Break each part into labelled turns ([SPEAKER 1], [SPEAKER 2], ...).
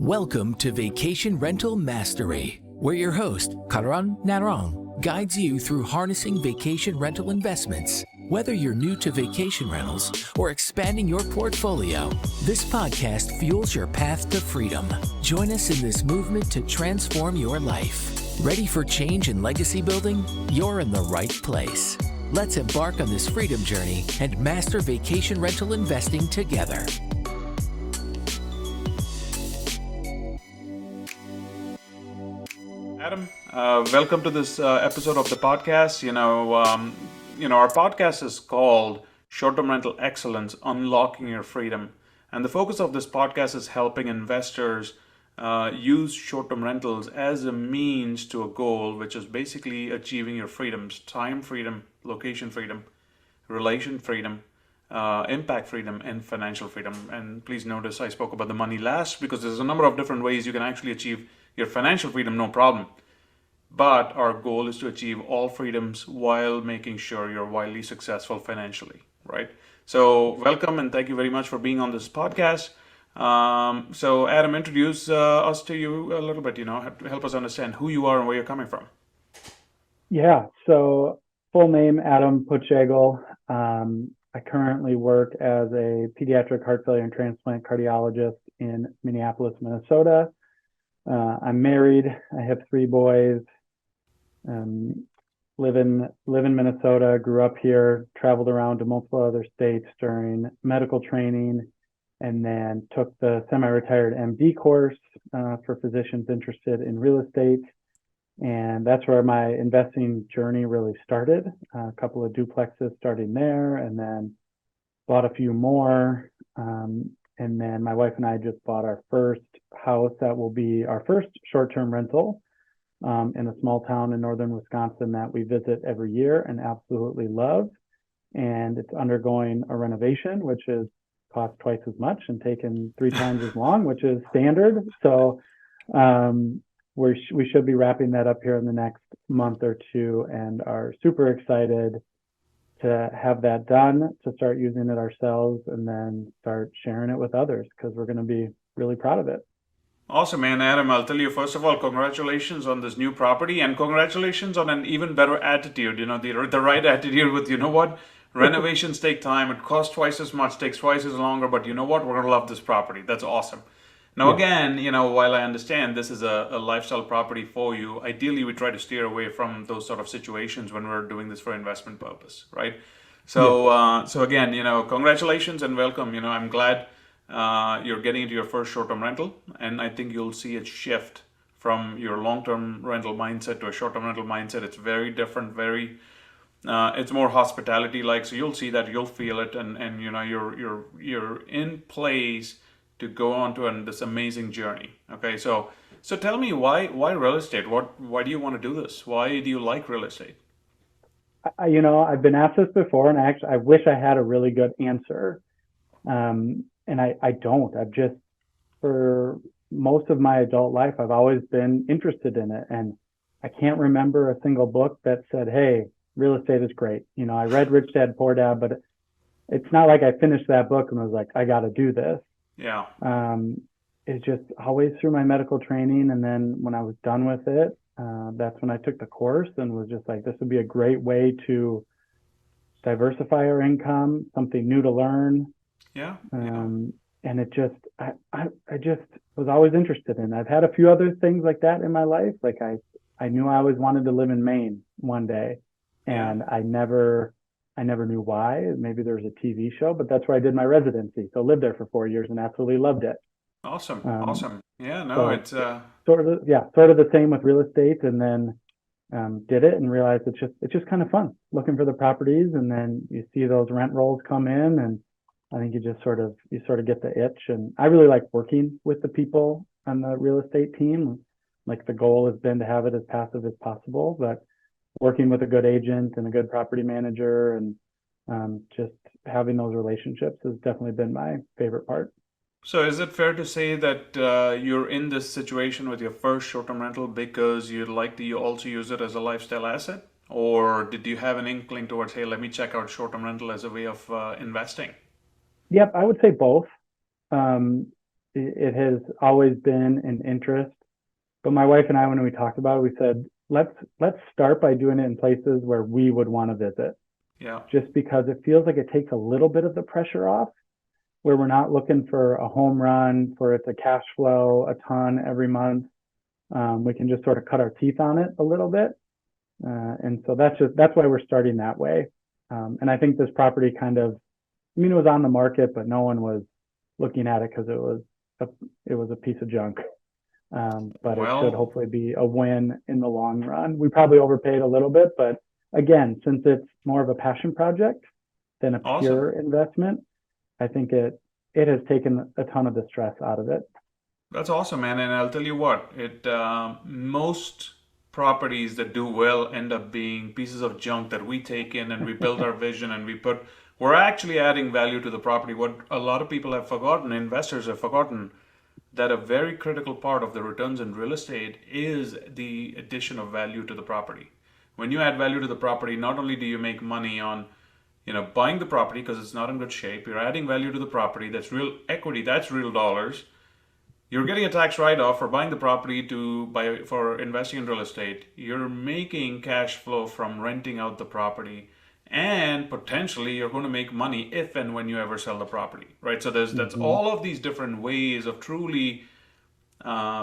[SPEAKER 1] Welcome to Vacation Rental Mastery, where your host, Karan Narang, guides you through harnessing vacation rental investments. Whether you're new to vacation rentals or expanding your portfolio, this podcast fuels your path to freedom. Join us in this movement to transform your life. Ready for change and legacy building? You're in the right place. Let's embark on this freedom journey and master vacation rental investing together.
[SPEAKER 2] Adam, welcome to this episode of the podcast. Our podcast is called Short-Term Rental Excellence: Unlocking Your Freedom, and the focus of this podcast is helping investors use short-term rentals as a means to a goal, which is basically achieving your freedoms: time freedom, location freedom, relation freedom, impact freedom, and financial freedom. And please notice I spoke about the money last because there's a number of different ways you can actually achieve your financial freedom, no problem. But our goal is to achieve all freedoms while making sure you're wildly successful financially, right? So welcome and thank you very much for being on this podcast. So Adam, introduce us to you a little bit, help us understand who you are and where you're coming from.
[SPEAKER 3] Yeah, so full name, Adam Putschegl. I currently work as a pediatric heart failure and transplant cardiologist in Minneapolis, Minnesota. I'm married. I have 3 boys. Live in Minnesota. Grew up here. Traveled around to multiple other states during medical training, and then took the semi-retired MD course for physicians interested in real estate. And that's where my investing journey really started. A couple of duplexes starting there, and then bought a few more. And then my wife and I just bought our first house that will be our first short-term rental in a small town in northern Wisconsin that we visit every year and absolutely love. And it's undergoing a renovation, which is cost twice as much and taken 3 times as long, which is standard. So we should be wrapping that up here in the next month or 2 and are super excited to have that done, to start using it ourselves, and then start sharing it with others because we're going to be really proud of it.
[SPEAKER 2] Awesome, man. Adam, I'll tell you, first of all, congratulations on this new property and congratulations on an even better attitude, the right attitude with, renovations take time. It costs twice as much, takes twice as longer, but you know what? We're going to love this property. That's awesome. Now, again, while I understand this is a lifestyle property for you, ideally we try to steer away from those sort of situations when we're doing this for investment purpose, right? So, so again, congratulations and welcome. I'm glad you're getting into your first short-term rental, and I think you'll see it shift from your long-term rental mindset to a short-term rental mindset. It's very different, it's more hospitality-like. So you'll see that, you'll feel it, and you're in place to go on to this amazing journey. Okay, so tell me why real estate? Why do you want to do this? Why do you like real estate?
[SPEAKER 3] I've been asked this before, and I wish I had a really good answer, and I don't. I've just, for most of my adult life, I've always been interested in it, and I can't remember a single book that said, "Hey, real estate is great." I read Rich Dad Poor Dad, but it's not like I finished that book and was like, "I got to do this."
[SPEAKER 2] Yeah.
[SPEAKER 3] It's just always through my medical training. And then when I was done with it, that's when I took the course and was just like, this would be a great way to diversify our income, something new to learn.
[SPEAKER 2] Yeah.
[SPEAKER 3] And it just, I just was always interested in it. I've had a few other things like that in my life. Like I knew I always wanted to live in Maine one day, and I never knew why. Maybe there was a TV show, but that's where I did my residency. So lived there for 4 years and absolutely loved it.
[SPEAKER 2] Awesome. Awesome. Yeah, no,
[SPEAKER 3] So
[SPEAKER 2] it's
[SPEAKER 3] sort of the same with real estate, and then did it and realized it's just kind of fun looking for the properties, and then you see those rent rolls come in, and I think you sort of get the itch. And I really like working with the people on the real estate team. Like, the goal has been to have it as passive as possible, but working with a good agent and a good property manager and just having those relationships has definitely been my favorite part.
[SPEAKER 2] So is it fair to say that you're in this situation with your first short-term rental because you'd like to also use it as a lifestyle asset? Or did you have an inkling towards, hey, let me check out short-term rental as a way of investing?
[SPEAKER 3] Yep, I would say both. it has always been an interest. But my wife and I, when we talked about it, we said, let's start by doing it in places where we would want to visit,
[SPEAKER 2] Yeah.
[SPEAKER 3] just because it feels like it takes a little bit of the pressure off, where we're not looking for a home run, for it to cash flow a ton every month. We can just sort of cut our teeth on it a little bit. And so that's why we're starting that way. And I think this property kind of, I mean, it was on the market, but no one was looking at it because it was a piece of junk. But it should hopefully be a win in the long run. We probably overpaid a little bit, but again, since it's more of a passion project than a pure investment, I think it has taken a ton of the stress out of it.
[SPEAKER 2] That's awesome, man. And I'll tell you what, most properties that do well end up being pieces of junk that we take in and we build our vision and we're actually adding value to the property. What a lot of people have forgotten, investors have forgotten, that a very critical part of the returns in real estate is the addition of value to the property. When you add value to the property, not only do you make money on buying the property because it's not in good shape, you're adding value to the property, that's real equity, that's real dollars. You're getting a tax write-off for buying the property for investing in real estate. You're making cash flow from renting out the property, and potentially you're going to make money if and when you ever sell the property, right? So that's all of these different ways of truly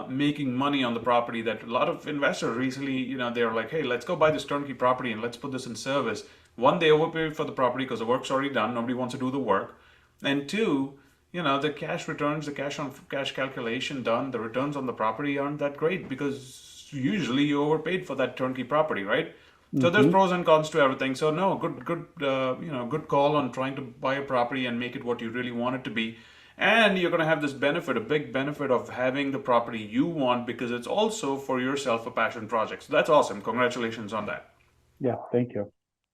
[SPEAKER 2] making money on the property that a lot of investors recently, they're like, hey, let's go buy this turnkey property and let's put this in service. One, they overpay for the property because the work's already done. Nobody wants to do the work. And two, the cash returns, the cash on cash calculation done, the returns on the property aren't that great because usually you overpaid for that turnkey property, right? So there's pros and cons to everything. So no, good call on trying to buy a property and make it what you really want it to be. And you're going to have this benefit, a big benefit of having the property you want because it's also for yourself a passion project. So that's awesome. Congratulations on that.
[SPEAKER 3] Yeah, thank you.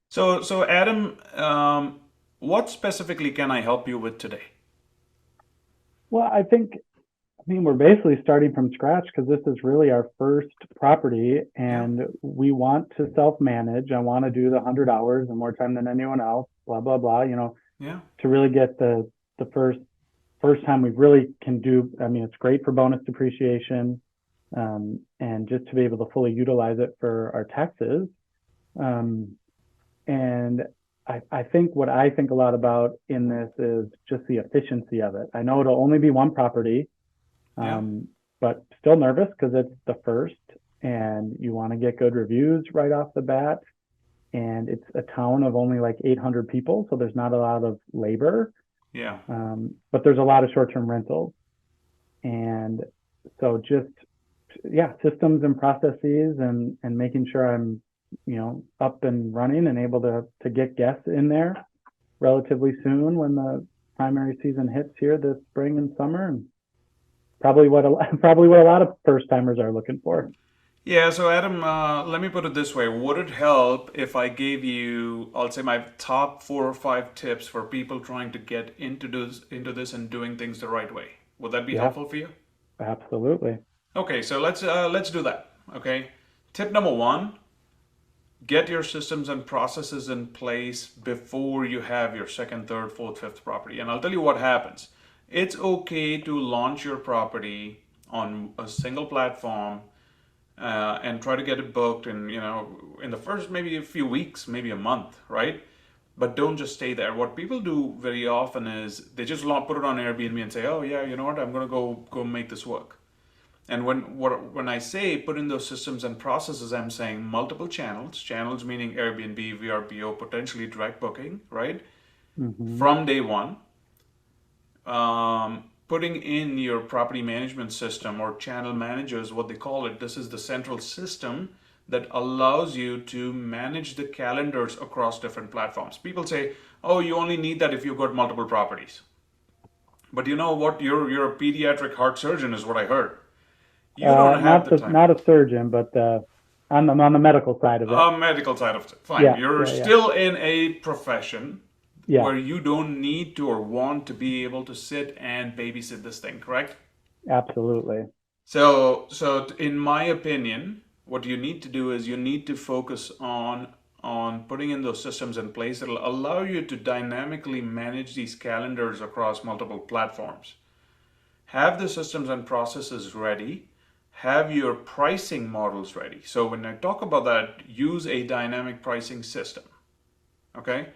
[SPEAKER 2] So Adam, what specifically can I help you with today?
[SPEAKER 3] Well, I mean, we're basically starting from scratch because this is really our first property and we want to self-manage. I want to do the 100 hours and more time than anyone else, blah, blah, blah, to really get the first time we really can do. I mean, it's great for bonus depreciation and just to be able to fully utilize it for our taxes. And I think what I think a lot about in this is just the efficiency of it. I know it'll only be one property, but still nervous because it's the first and you want to get good reviews right off the bat. And it's a town of only like 800 people, so there's not a lot of labor.
[SPEAKER 2] Yeah.
[SPEAKER 3] But there's a lot of short-term rentals. And so just, systems and processes and making sure I'm up and running and able to get guests in there relatively soon when the primary season hits here this spring and summer, and probably what a lot of first timers are looking for.
[SPEAKER 2] Yeah, so Adam, let me put it this way. Would it help if I gave you, I'll say, my top 4 or 5 tips for people trying to get into this and doing things the right way? Would that be helpful for you?
[SPEAKER 3] Absolutely.
[SPEAKER 2] Okay, so let's do that. Okay. Tip number 1. Get your systems and processes in place before you have your second, third, fourth, fifth property. And I'll tell you what happens. It's okay to launch your property on a single platform and try to get it booked in the first maybe a few weeks, maybe a month, right? But don't just stay there. What people do very often is they just put it on Airbnb and say, oh yeah, you know what, I'm going to go make this work. And when I say put in those systems and processes, I'm saying multiple channels meaning Airbnb, VRBO, potentially direct booking, right? From day one. Putting in your property management system or channel managers, what they call it. This is the central system that allows you to manage the calendars across different platforms. People say, oh, you only need that if you've got multiple properties. But you know what? You're a pediatric heart surgeon is what I heard. You don't have the time.
[SPEAKER 3] Not a surgeon, but on the medical side of it.
[SPEAKER 2] Medical side of it. Fine. You're still in a profession where you don't need to or want to be able to sit and babysit this thing, correct?
[SPEAKER 3] Absolutely.
[SPEAKER 2] So in my opinion, what you need to do is you need to focus on putting in those systems in place that will allow you to dynamically manage these calendars across multiple platforms. have the systems and processes ready, have your pricing models ready. So when I talk about that, use a dynamic pricing system. Okay,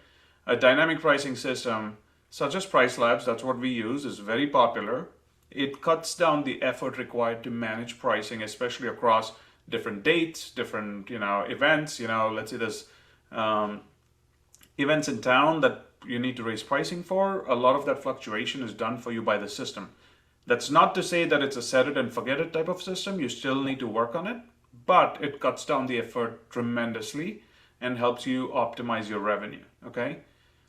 [SPEAKER 2] a dynamic pricing system such as Price Labs, that's what we use, is very popular. It cuts down the effort required to manage pricing, especially across different dates, different events. Let's say there's events in town that you need to raise pricing for. A lot of that fluctuation is done for you by the system. That's not to say that it's a set it and forget it type of system. You still need to work on it, but it cuts down the effort tremendously and helps you optimize your revenue. Okay,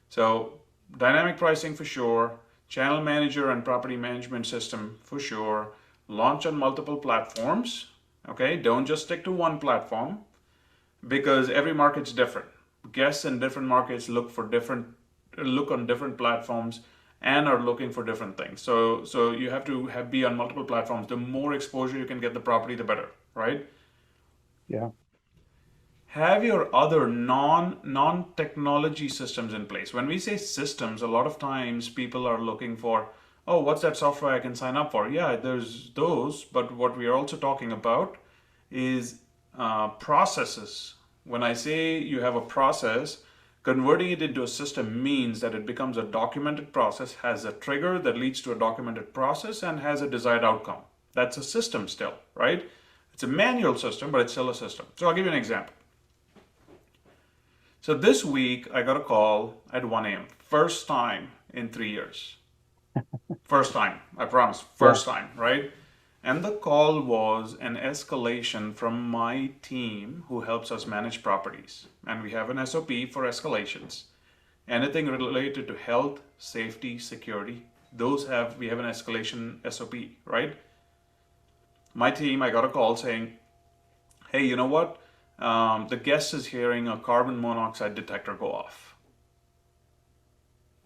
[SPEAKER 2] so dynamic pricing for sure, channel manager and property management system for sure, launch on multiple platforms. Okay, don't just stick to one platform because every market's different. Guests in different markets look on different platforms and are looking for different things. So you have to be on multiple platforms. The more exposure you can get the property, the better, right?
[SPEAKER 3] Yeah.
[SPEAKER 2] Have your other non-technology systems in place. When we say systems, a lot of times people are looking for, oh, what's that software I can sign up for? Yeah, there's those, but what we are also talking about is processes. When I say you have a process, converting it into a system means that it becomes a documented process, has a trigger that leads to a documented process, and has a desired outcome. That's a system still, right? It's a manual system, but it's still a system. So I'll give you an example. So this week, I got a call at 1 a.m. First time in 3 years. First time, I promise. First time, right? And the call was an escalation from my team who helps us manage properties. And we have an SOP for escalations. Anything related to health, safety, security, we have an escalation SOP, right? My team, I got a call saying, hey, you know what? The guest is hearing a carbon monoxide detector go off.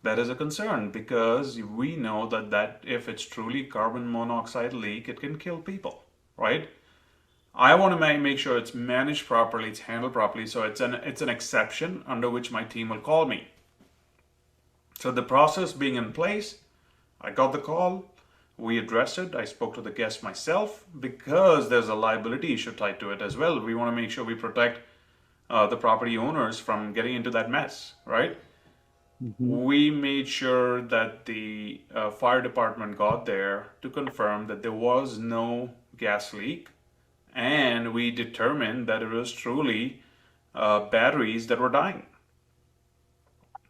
[SPEAKER 2] That is a concern because we know that if it's truly carbon monoxide leak, it can kill people, right? I want to make sure it's managed properly, it's handled properly, so it's an exception under which my team will call me. So the process being in place, I got the call, we addressed it, I spoke to the guest myself because there's a liability issue tied to it as well. We want to make sure we protect the property owners from getting into that mess, right? Mm-hmm. We made sure that the fire department got there to confirm that there was no gas leak, and we determined that it was truly batteries that were dying.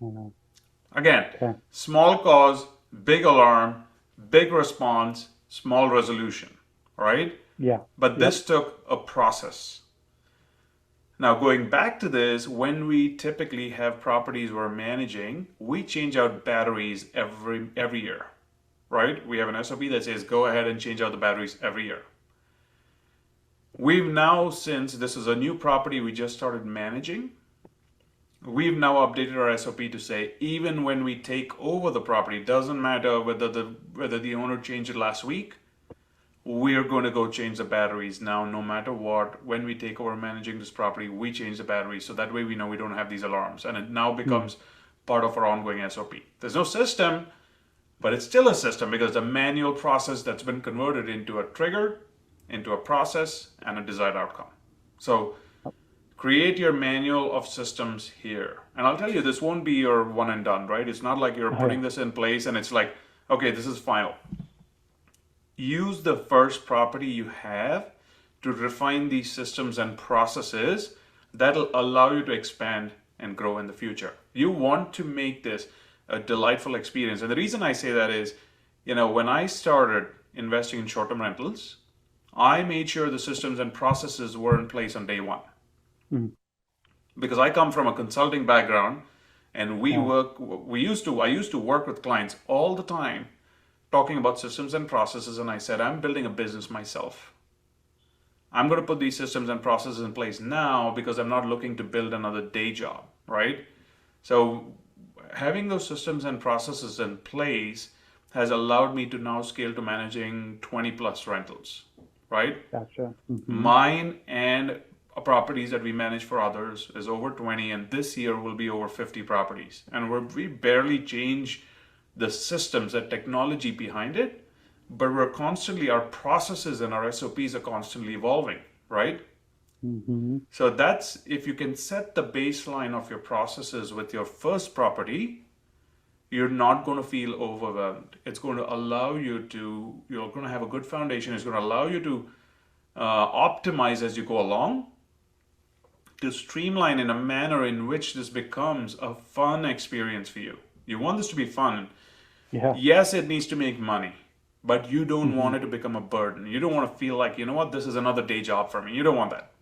[SPEAKER 2] Mm-hmm. Again, okay. Small cause, big alarm, big response, small resolution, right?
[SPEAKER 3] Yeah.
[SPEAKER 2] But this took a process. Now, going back to this, when we typically have properties we're managing, we change out batteries every year, right? We have an SOP that says go ahead and change out the batteries every year. We've now, since this is a new property we just started managing, we've now updated our SOP to say even when we take over the property, doesn't matter whether the owner changed it last week, we're going to go change the batteries now, no matter what. When we take over managing this property, we change the batteries. So that way we know we don't have these alarms. And it now becomes part of our ongoing SOP. There's no system, but it's still a system because the manual process that's been converted into a trigger, into a process, and a desired outcome. So create your manual of systems here. And I'll tell you, this won't be your one and done, right? It's not like you're putting this in place and it's like, okay, this is final. Use the first property you have to refine these systems and processes that'll allow you to expand and grow in the future. You want to make this a delightful experience. And the reason I say that is, when I started investing in short-term rentals, I made sure the systems and processes were in place on day one. Mm-hmm. Because I come from a consulting background and I used to work with clients all the time talking about systems and processes, and I said, I'm building a business myself. I'm going to put these systems and processes in place now because I'm not looking to build another day job, right? So having those systems and processes in place has allowed me to now scale to managing 20 plus rentals, right?
[SPEAKER 3] Gotcha. Mm-hmm.
[SPEAKER 2] Mine and properties that we manage for others is over 20, and this year will be over 50 properties. And we barely change the systems, the technology behind it, but our processes and our SOPs are constantly evolving, right? So that's, if you can set the baseline of your processes with your first property, you're not going to feel overwhelmed. It's going to allow you to, you're going to have a good foundation. It's going to allow you to optimize as you go along, to streamline in a manner in which this becomes a fun experience for you. You want this to be fun.
[SPEAKER 3] Yeah.
[SPEAKER 2] Yes, it needs to make money, but you don't want it to become a burden. You don't want to feel like, you know what, this is another day job for me. You don't want that.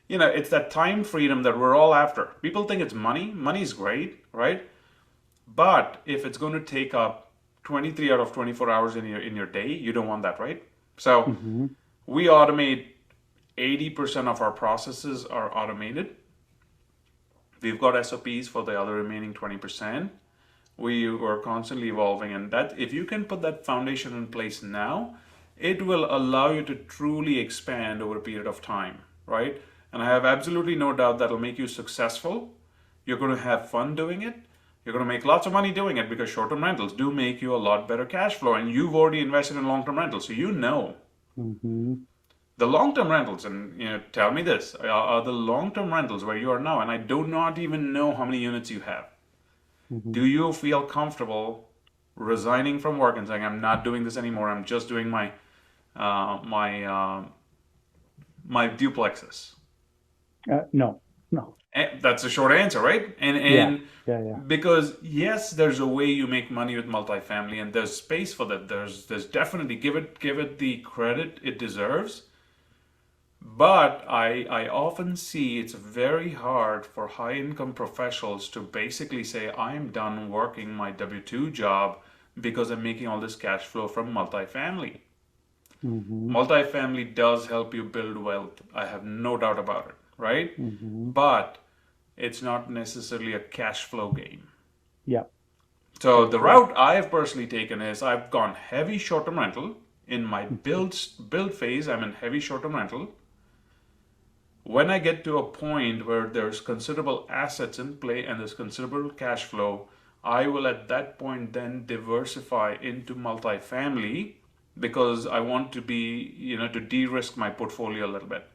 [SPEAKER 2] It's that time freedom that we're all after. People think it's money. Money's great, right? But if it's going to take up 23 out of 24 hours in your day, you don't want that, right? So we automate 80% of our processes are automated. We've got SOPs for the other remaining 20%. We are constantly evolving, and that, if you can put that foundation in place now, it will allow you to truly expand over a period of time, right? And I have absolutely no doubt that'll make you successful. You're going to have fun doing it. You're going to make lots of money doing it, because short-term rentals do make you a lot better cash flow, and you've already invested in long-term rentals, so you know. The long-term rentals, and tell me this, are the long-term rentals where you are now, and I do not even know how many units you have. Do you feel comfortable resigning from work and saying, I'm not doing this anymore, I'm just doing my duplexes?
[SPEAKER 3] No.
[SPEAKER 2] And that's a short answer, right? And because yes, there's a way you make money with multifamily, and there's space for that. There's definitely, give it the credit it deserves. But I often see it's very hard for high-income professionals to basically say, I'm done working my W-2 job because I'm making all this cash flow from multifamily. Multifamily does help you build wealth. I have no doubt about it, right? But it's not necessarily a cash flow game.
[SPEAKER 3] Yeah.
[SPEAKER 2] So the route I have personally taken is I've gone heavy short-term rental. In my build phase, I'm in heavy short-term rental. When I get to a point where there's considerable assets in play and there's considerable cash flow, I will at that point then diversify into multifamily, because I want to be, to de-risk my portfolio a little bit.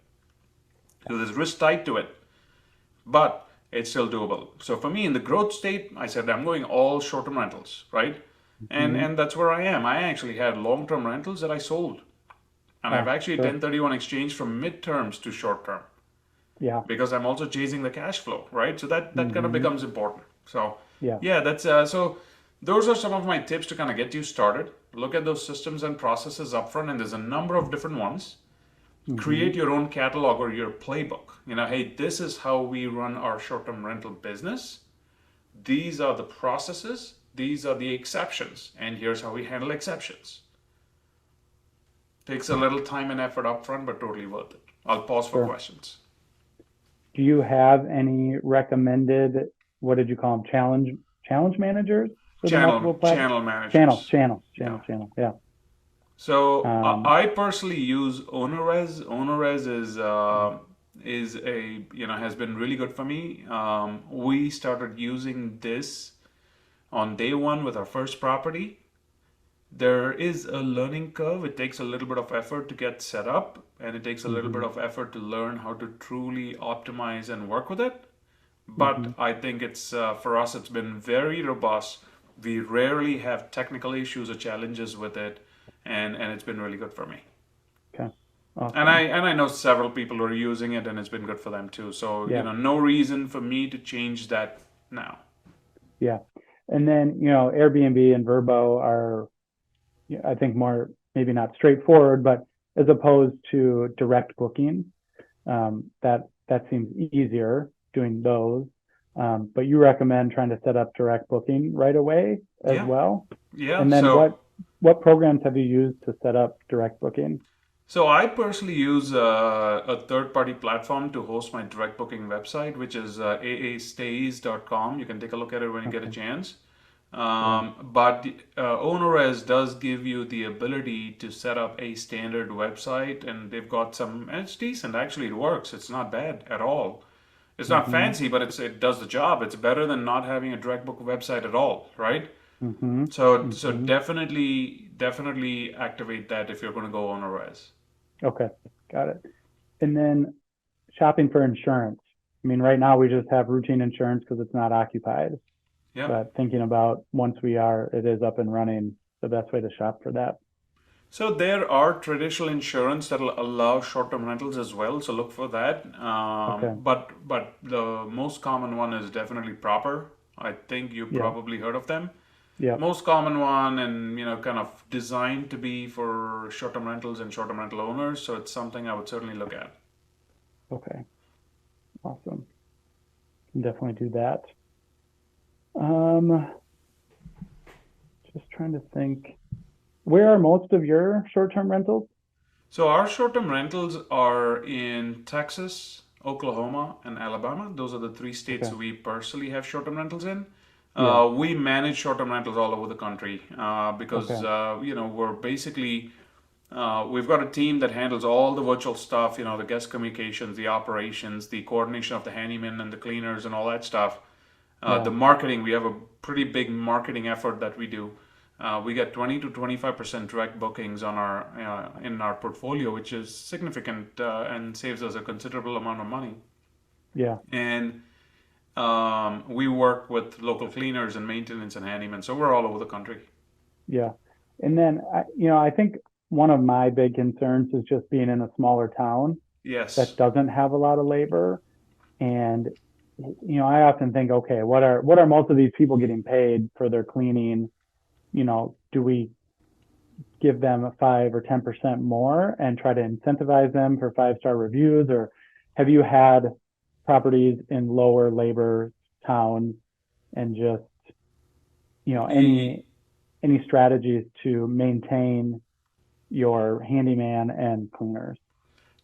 [SPEAKER 2] So there's risk tied to it, but it's still doable. So for me, in the growth state, I said I'm going all short-term rentals, right? And that's where I am. I actually had long-term rentals that I sold. And I've actually 1031 exchange from mid-terms to short-term.
[SPEAKER 3] Yeah.
[SPEAKER 2] Because I'm also chasing the cash flow, right? So that kind of becomes important. So that's so those are some of my tips to kind of get you started. Look at those systems and processes upfront, and there's a number of different ones. Create your own catalog or your playbook. Hey, this is how we run our short-term rental business. These are the processes. These are the exceptions, and here's how we handle exceptions. Takes a little time and effort upfront, but totally worth it. I'll pause for questions.
[SPEAKER 3] Do you have any recommended, what did you call them, challenge managers?
[SPEAKER 2] Channel managers.
[SPEAKER 3] Channel. Yeah.
[SPEAKER 2] So I personally use OwnerRez. OwnerRez has been really good for me. We started using this on day one with our first property. There is a learning curve. It takes a little bit of effort to get set up, and it takes a little bit of effort to learn how to truly optimize and work with it. But I think it's for us, it's been very robust. We rarely have technical issues or challenges with it, and it's been really good for me.
[SPEAKER 3] Okay. Awesome.
[SPEAKER 2] And I know several people who are using it, and it's been good for them too. So no reason for me to change that now. Yeah.
[SPEAKER 3] And then Airbnb and Vrbo are, I think, more maybe not straightforward, but as opposed to direct booking, that seems easier doing those. But you recommend trying to set up direct booking right away as well.
[SPEAKER 2] Yeah.
[SPEAKER 3] And then what programs have you used to set up direct booking?
[SPEAKER 2] So I personally use a third-party platform to host my direct booking website, which is aastays.com. You can take a look at it when you get a chance. But OwnerRez does give you the ability to set up a standard website, and they've got and it's decent. Actually, it works. It's not bad at all. It's not fancy, but it does the job. It's better than not having a direct book website at all, right?
[SPEAKER 3] Mm-hmm.
[SPEAKER 2] So
[SPEAKER 3] Mm-hmm.
[SPEAKER 2] definitely activate that if you're going to go on a res.
[SPEAKER 3] Okay, got it. And then shopping for insurance. I mean, right now we just have routine insurance because it's not occupied.
[SPEAKER 2] Yeah.
[SPEAKER 3] But thinking about once it is up and running, the best way to shop for that.
[SPEAKER 2] So there are traditional insurance that will allow short-term rentals as well. So look for that.
[SPEAKER 3] Okay.
[SPEAKER 2] But the most common one is definitely proper. I think you
[SPEAKER 3] Yeah.
[SPEAKER 2] probably heard of them.
[SPEAKER 3] Yep.
[SPEAKER 2] Most common one, and kind of designed to be for short-term rentals and short-term rental owners. So it's something I would certainly look at.
[SPEAKER 3] Okay. Awesome. Can definitely do that. Um, just trying to think. Where are most of your short-term rentals?
[SPEAKER 2] So our short-term rentals are in Texas, Oklahoma, and Alabama. Those are the three states
[SPEAKER 3] Okay.
[SPEAKER 2] we personally have short-term rentals in.
[SPEAKER 3] Yeah.
[SPEAKER 2] We manage short-term rentals all over the country because
[SPEAKER 3] Okay.
[SPEAKER 2] we're basically we've got a team that handles all the virtual stuff. The guest communications, the operations, the coordination of the handyman and the cleaners, and all that stuff. The
[SPEAKER 3] Yeah.
[SPEAKER 2] marketing, we have a pretty big marketing effort that we do. We get 20 to 25% direct bookings on our in our portfolio, which is significant and saves us a considerable amount of money.
[SPEAKER 3] Yeah.
[SPEAKER 2] And we work with local cleaners and maintenance and handymen, so we're all over the country.
[SPEAKER 3] Yeah. And then I think one of my big concerns is just being in a smaller town
[SPEAKER 2] Yes.
[SPEAKER 3] that doesn't have a lot of labor. And I often think, okay, what are most of these people getting paid for their cleaning? Do we give them a 5 or 10% more and try to incentivize them for 5-star reviews? Or have you had properties in lower labor towns and just,
[SPEAKER 2] E-
[SPEAKER 3] any strategies to maintain your handyman and cleaners?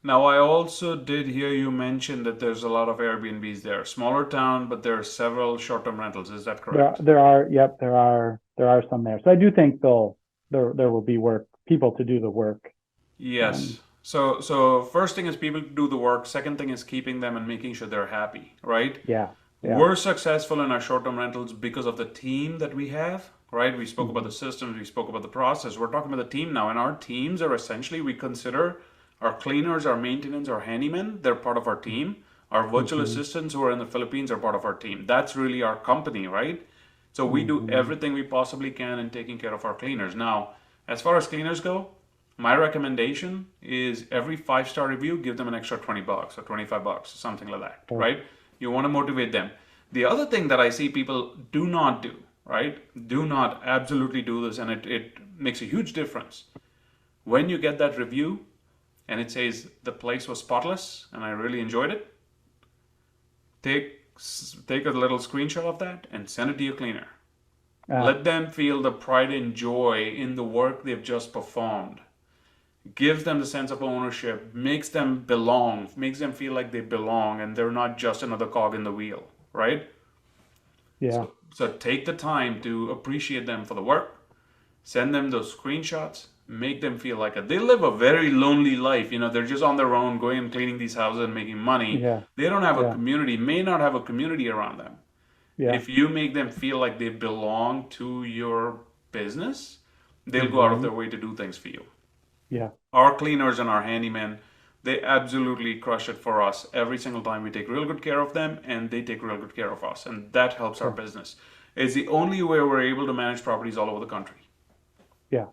[SPEAKER 2] Now, I also did hear you mention that there's a lot of Airbnbs there. Smaller town, but there are several short-term rentals. Is that correct?
[SPEAKER 3] Yep, there are some there. So I do think there will be people to do the work. Um,
[SPEAKER 2] Yes. So first thing is people do the work. Second thing is keeping them and making sure they're happy, right?
[SPEAKER 3] yeah, yeah.
[SPEAKER 2] We're successful in our short-term rentals because of the team that we have, right? We spoke about
[SPEAKER 3] Hmm.
[SPEAKER 2] the systems, we spoke about the process. We're talking about the team now, and our teams are essentially we consider our cleaners, our maintenance, our handymen, they're part of our team. Our virtual
[SPEAKER 3] Hmm.
[SPEAKER 2] assistants who are in the Philippines are part of our team. That's really our company, right? So we do
[SPEAKER 3] Hmm.
[SPEAKER 2] everything we possibly can in taking care of our cleaners. Now, as far as cleaners go, my recommendation is every 5-star review, give them an extra $20 or $25, something like that,
[SPEAKER 3] Sure.
[SPEAKER 2] right? You want to motivate them. The other thing that I see people do not do, right? Do not absolutely do this, and it makes a huge difference. When you get that review and it says the place was spotless and I really enjoyed it, take take a little screenshot of that and send it to your cleaner.
[SPEAKER 3] Ah,
[SPEAKER 2] Let them feel the pride and joy in the work they've just performed. Gives them the sense of ownership, makes them belong, makes them feel like they belong and they're not just another cog in the wheel, right?
[SPEAKER 3] yeah.
[SPEAKER 2] So take the time to appreciate them for the work, send them those screenshots, make them feel like it. They live a very lonely life. They're just on their own, going and cleaning these houses and making money.
[SPEAKER 3] Yeah.
[SPEAKER 2] They don't have a
[SPEAKER 3] Yeah.
[SPEAKER 2] community, may not have a community around them.
[SPEAKER 3] Yeah.
[SPEAKER 2] If you make them feel like they belong to your business, they'll go out of
[SPEAKER 3] Hmm.
[SPEAKER 2] their way to do things for you.
[SPEAKER 3] Yeah.
[SPEAKER 2] Our cleaners and our handymen, they absolutely crush it for us every single time. We take real good care of them and they take real good care of us, and that helps our
[SPEAKER 3] Sure.
[SPEAKER 2] business. It's the only way we're able to manage properties all over the country.
[SPEAKER 3] Yeah.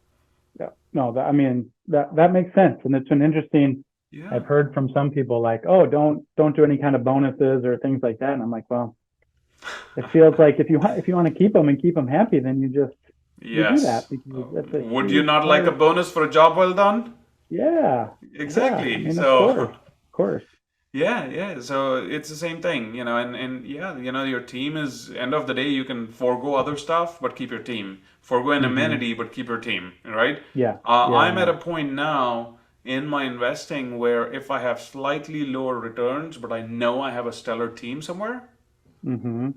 [SPEAKER 3] Yeah. No, I mean that makes sense, and it's been interesting.
[SPEAKER 2] Yeah.
[SPEAKER 3] I've heard from some people like, oh, don't do any kind of bonuses or things like that, and I'm like, well, it feels like if you want to keep them happy, then you do
[SPEAKER 2] Yes.
[SPEAKER 3] that because that's a
[SPEAKER 2] Would you
[SPEAKER 3] huge
[SPEAKER 2] not like a
[SPEAKER 3] part.
[SPEAKER 2] bonus for a job well done?
[SPEAKER 3] Yeah. Yeah. I
[SPEAKER 2] Exactly.
[SPEAKER 3] mean, of course.
[SPEAKER 2] So
[SPEAKER 3] Of course.
[SPEAKER 2] yeah, yeah. So it's the same thing, and yeah, your team is end of the day you can forego other stuff but keep your team. Forego an
[SPEAKER 3] Hmm.
[SPEAKER 2] amenity but keep your team, right?
[SPEAKER 3] Yeah. Yeah.
[SPEAKER 2] I'm at
[SPEAKER 3] Yeah.
[SPEAKER 2] a point now in my investing where if I have slightly lower returns but I know I have a stellar team somewhere,
[SPEAKER 3] Hmm.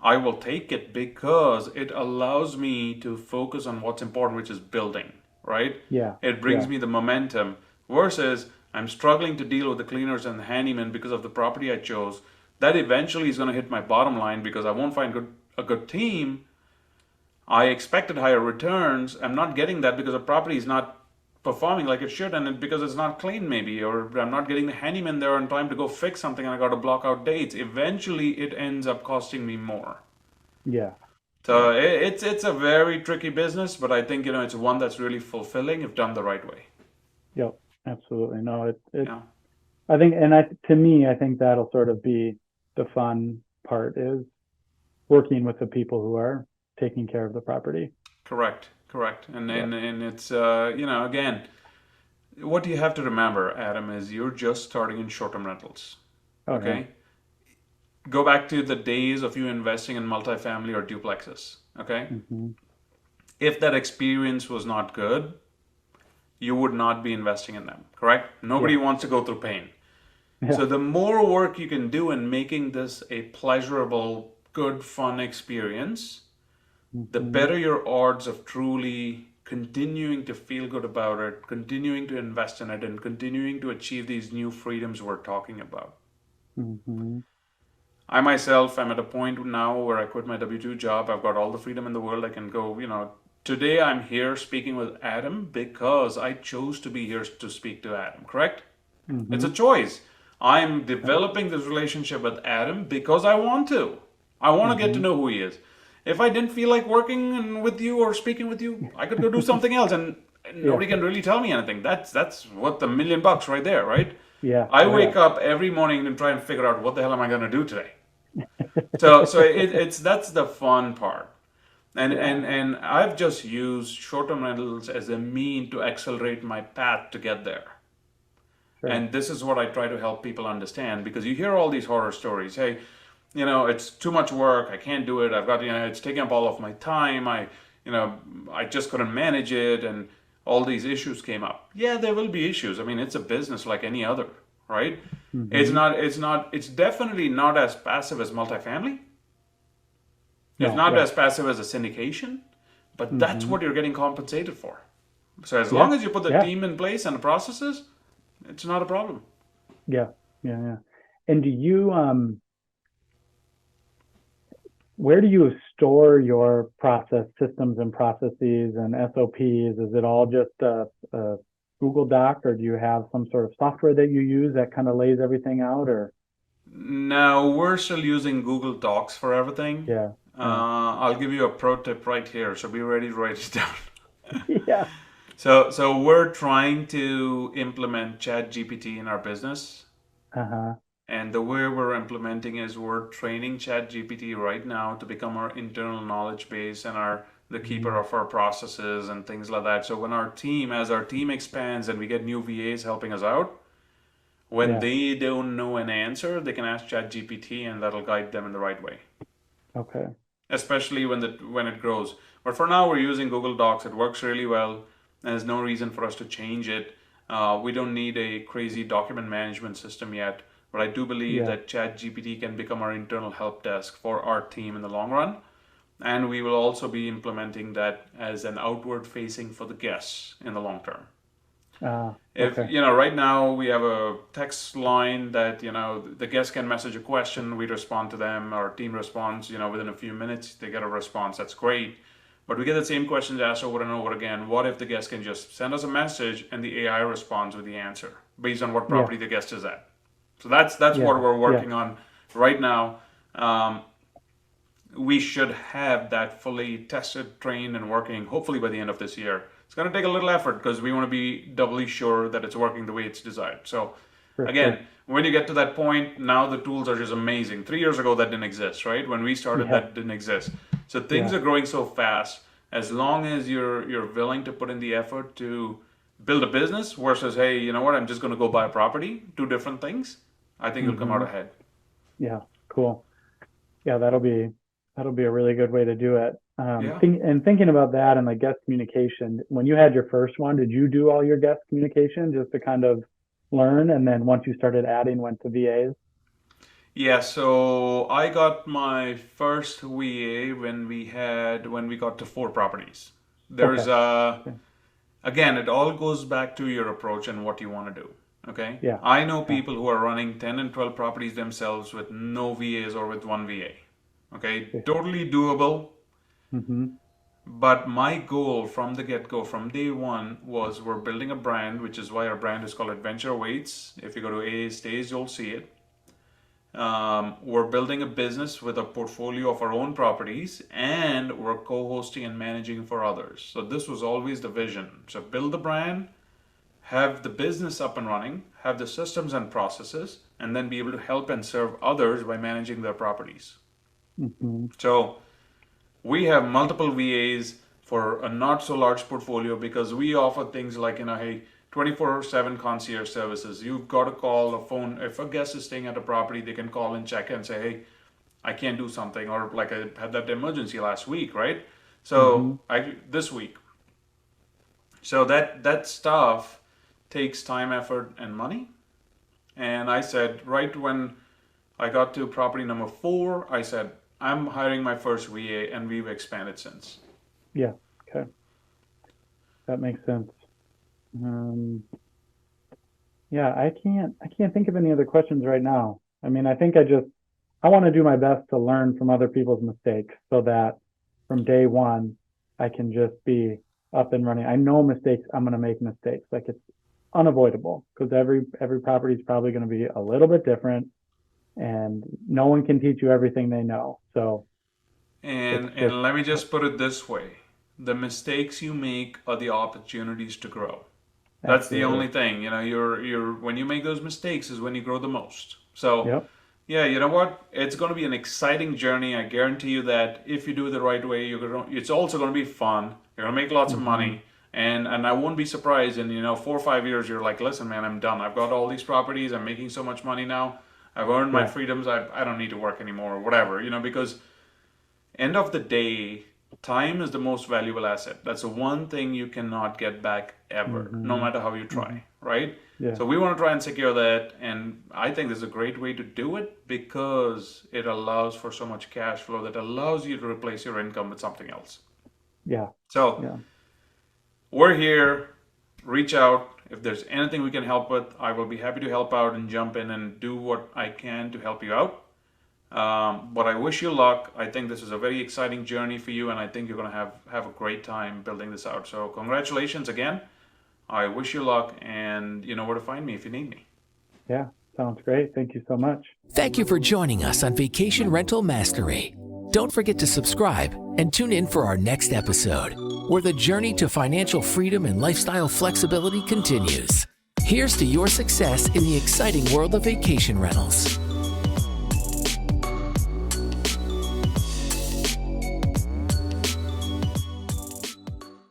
[SPEAKER 2] I will take it because it allows me to focus on what's important, which is building, right?
[SPEAKER 3] Yeah.
[SPEAKER 2] It brings
[SPEAKER 3] Yeah.
[SPEAKER 2] me the momentum versus I'm struggling to deal with the cleaners and the handyman because of the property I chose. That eventually is going to hit my bottom line because I won't find a good team. I expected higher returns. I'm not getting that because the property is not performing like it should, and because it's not clean maybe, or I'm not getting the handyman there on time to go fix something, and I got to block out dates. Eventually, it ends up costing me more.
[SPEAKER 3] Yeah.
[SPEAKER 2] So it's a very tricky business, but I think it's one that's really fulfilling if done the right way.
[SPEAKER 3] Yep. Absolutely. No, it
[SPEAKER 2] Yeah,
[SPEAKER 3] I think, to me, I think that'll sort of be the fun part, is working with the people who are taking care of the property.
[SPEAKER 2] correct. And
[SPEAKER 3] Yep.
[SPEAKER 2] and it's again, what you have to remember, Adam, is you're just starting in short-term rentals.
[SPEAKER 3] Oh yeah.
[SPEAKER 2] Okay, go back to the days of you investing in multifamily or duplexes. Okay,
[SPEAKER 3] Hmm.
[SPEAKER 2] if that experience was not good, you would not be investing in them. Correct? Nobody
[SPEAKER 3] Yeah.
[SPEAKER 2] wants to go through pain. So
[SPEAKER 3] Yeah.
[SPEAKER 2] the more work you can do in making this a pleasurable, good, fun experience, the
[SPEAKER 3] Hmm.
[SPEAKER 2] better your odds of truly continuing to feel good about it, continuing to invest in it, and continuing to achieve these new freedoms we're talking about.
[SPEAKER 3] Hmm.
[SPEAKER 2] I myself am at a point now where I quit my W-2 job. I've got all the freedom in the world. I can go, today I'm here speaking with Adam because I chose to be here to speak to Adam, correct? It's a
[SPEAKER 3] Hmm.
[SPEAKER 2] choice. I'm developing this relationship with Adam because I want to. I want to get to
[SPEAKER 3] Hmm.
[SPEAKER 2] know who he is. If I didn't feel like working with you or speaking with you, I could go do something else, and
[SPEAKER 3] Yeah.
[SPEAKER 2] nobody can really tell me anything. That's what the $1,000,000 right there, right?
[SPEAKER 3] Yeah.
[SPEAKER 2] I
[SPEAKER 3] Oh yeah.
[SPEAKER 2] wake up every morning and try and figure out what the hell am I going to do today. So that's the fun part. And
[SPEAKER 3] Yeah.
[SPEAKER 2] and and I've just used short-term rentals as a mean to accelerate my path to get there.
[SPEAKER 3] Sure.
[SPEAKER 2] And this is what I try to help people understand, because you hear all these horror stories. Hey, it's too much work. I can't do it. I've got, it's taking up all of my time. I just couldn't manage it, and all these issues came up. Yeah, there will be issues. I mean, it's a business like any other, right?
[SPEAKER 3] Hmm.
[SPEAKER 2] It's definitely not as passive as multifamily. It's
[SPEAKER 3] No.
[SPEAKER 2] not
[SPEAKER 3] Right.
[SPEAKER 2] as passive as a syndication, but that's
[SPEAKER 3] Hmm.
[SPEAKER 2] what you're getting compensated for. So as long
[SPEAKER 3] Yeah.
[SPEAKER 2] as you put the
[SPEAKER 3] Yeah.
[SPEAKER 2] team in place and the processes, it's not a problem.
[SPEAKER 3] Yeah. Yeah. Yeah. And where do you store your process systems and processes and SOPs? Is it all just a Google Doc, or do you have some sort of software that you use that kind of lays everything out? Or
[SPEAKER 2] Now we're still using Google Docs for everything.
[SPEAKER 3] yeah. Yeah.
[SPEAKER 2] I'll give you a pro tip right here, so be ready to write it down.
[SPEAKER 3] Yeah.
[SPEAKER 2] So we're trying to implement ChatGPT in our business,
[SPEAKER 3] Uh-huh.
[SPEAKER 2] and the way we're implementing is we're training ChatGPT right now to become our internal knowledge base and the keeper
[SPEAKER 3] Mm.
[SPEAKER 2] of our processes and things like that. So when as our team expands and we get new VAs helping us out, when
[SPEAKER 3] Yeah.
[SPEAKER 2] they don't know an answer, they can ask ChatGPT, and that'll guide them in the right way,
[SPEAKER 3] Okay.
[SPEAKER 2] especially when it grows. But for now, we're using Google Docs. It works really well, and there's no reason for us to change it. We don't need a crazy document management system yet, but I do believe
[SPEAKER 3] Yeah.
[SPEAKER 2] that ChatGPT can become our internal help desk for our team in the long run. And we will also be implementing that as an outward facing for the guests in the long term. If
[SPEAKER 3] Okay.
[SPEAKER 2] right now we have a text line that the guest can message a question, we respond to them, our team responds, within a few minutes they get a response. That's great. But we get the same questions asked over and over again. What if the guest can just send us a message and the AI responds with the answer based on what
[SPEAKER 3] Yeah.
[SPEAKER 2] property the guest is at? So that's what
[SPEAKER 3] Yeah.
[SPEAKER 2] we're
[SPEAKER 3] Yeah.
[SPEAKER 2] working on right now. Um, we should have that fully tested, trained, and working hopefully by the end of this year. It's going to take a little effort because we want to be doubly sure that it's working the way it's designed. So,
[SPEAKER 3] For
[SPEAKER 2] again,
[SPEAKER 3] sure.
[SPEAKER 2] when you get to that point, now the tools are just amazing. 3 years ago, that didn't exist, right? When we started,
[SPEAKER 3] Yeah.
[SPEAKER 2] that didn't exist. So things
[SPEAKER 3] Yeah.
[SPEAKER 2] are growing so fast. As long as you're willing to put in the effort to build a business versus, hey, you know what? I'm just going to go buy a property. Two different things. I think you'll come out
[SPEAKER 3] Hmm.
[SPEAKER 2] ahead.
[SPEAKER 3] Yeah. Cool. Yeah, that'll be a really good way to do it.
[SPEAKER 2] Yeah.
[SPEAKER 3] Thinking about that and like guest communication, when you had your first one, did you do all your guest communication just to kind of learn, and then once you started adding, went to VAs?
[SPEAKER 2] Yeah, so I got my first VA when we got to 4 properties. There's
[SPEAKER 3] Okay. Okay.
[SPEAKER 2] again, it all goes back to your approach and what you want to do. Okay?
[SPEAKER 3] Yeah.
[SPEAKER 2] I know
[SPEAKER 3] Yeah.
[SPEAKER 2] people who are running 10 and 12 properties themselves with no VAs or with one VA. Okay?
[SPEAKER 3] Okay.
[SPEAKER 2] Totally doable.
[SPEAKER 3] Hmm.
[SPEAKER 2] But my goal from the get-go, from day one, was we're building a brand, which is why our brand is called Adventure Awaits. If you go to AA Stays, you'll see it. We're building a business with a portfolio of our own properties, and we're co-hosting and managing for others. So this was always the vision. So build the brand, have the business up and running, have the systems and processes, and then be able to help and serve others by managing their properties.
[SPEAKER 3] Mm-hmm.
[SPEAKER 2] So we have multiple VAs for a not so large portfolio because we offer things like, hey, 24/7 concierge services. You've got to call a phone. If a guest is staying at a property, they can call and check and say, hey, I can't do something. Or like I had that emergency last week, right? So this week. So that stuff takes time, effort, and money. And I said, right when I got to property number 4, I said, I'm hiring my first VA, and we've expanded since.
[SPEAKER 3] Yeah. Okay. That makes sense. Yeah, I can't think of any other questions right now. I mean, I think I want to do my best to learn from other people's mistakes so that from day one, I can just be up and running. I know mistakes, I'm going to make mistakes. Like, it's unavoidable because every property is probably going to be a little bit different, and no one can teach you everything they know. So,
[SPEAKER 2] and let me just put it this way. The mistakes you make are the opportunities to grow. That's the only thing. You're when you make those mistakes is when you grow the most. So, yeah, you know what? It's going to be an exciting journey. I guarantee you that if you do it the right way, it's also going to be fun. You're going to make lots of money. And I won't be surprised in 4 or 5 years, you're like, listen, man, I'm done. I've got all these properties. I'm making so much money now. I've earned my freedoms. I don't need to work anymore or whatever, because end of the day, time is the most valuable asset. That's the one thing you cannot get back ever, no matter how you try, right?
[SPEAKER 3] Yeah.
[SPEAKER 2] So we want to try and secure that. And I think this is a great way to do it because it allows for so much cash flow that allows you to replace your income with something else.
[SPEAKER 3] Yeah.
[SPEAKER 2] So we're here. Reach out. If there's anything we can help with, I will be happy to help out and jump in and do what I can to help you out. But I wish you luck. I think this is a very exciting journey for you, and I think you're going to have a great time building this out. So congratulations again. I wish you luck, and you know where to find me if you need me.
[SPEAKER 3] Yeah, sounds great. Thank you so much.
[SPEAKER 1] Thank you for joining us on Vacation Rental Mastery. Don't forget to subscribe and tune in for our next episode, where the journey to financial freedom and lifestyle flexibility continues. Here's to your success in the exciting world of vacation rentals.